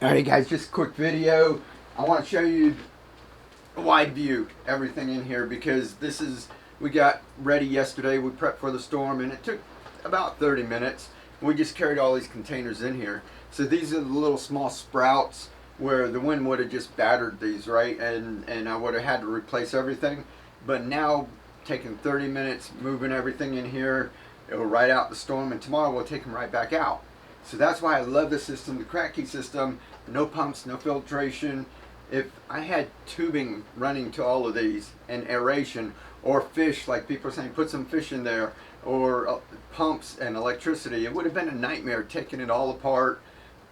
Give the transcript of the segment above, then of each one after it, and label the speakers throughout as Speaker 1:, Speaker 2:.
Speaker 1: Alright guys, just a quick video. I want to show you a wide view, everything in here, because we got ready yesterday, we prepped for the storm, and it took about 30 minutes. We just carried all these containers in here. So these are the little small sprouts where the wind would have just battered these, right? And I would have had to replace everything. But now, taking 30 minutes, moving everything in here, it'll ride out the storm, and tomorrow we'll take them right back out. So that's why I love this system, the Kratky system. No pumps, no filtration. If I had tubing running to all of these and aeration, or fish, like people are saying, put some fish in there, or pumps and electricity, it would have been a nightmare taking it all apart,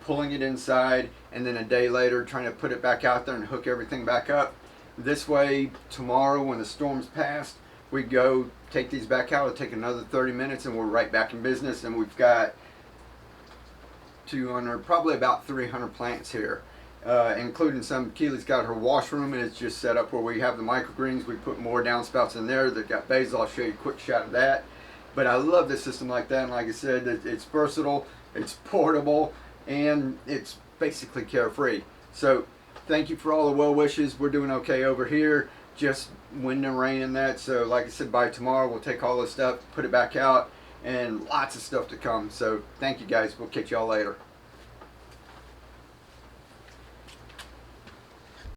Speaker 1: pulling it inside, and then a day later trying to put it back out there and hook everything back up. This way, tomorrow when the storm's passed, we go take these back out. It'll take another 30 minutes and we're right back in business, and we've got 200, probably about 300 plants here, including some. Keely's got her washroom, and it's just set up where we have the microgreens. We put more downspouts in there. They've got basil. I'll show you a quick shot of that. But I love this system like that, and like I said, it's versatile, it's portable, and it's basically carefree. So thank you for all the well wishes. We're doing okay over here, just wind and rain and that. So like I said, by tomorrow we'll take all this stuff, put it back out, and lots of stuff to come. So thank you guys. We'll catch y'all later.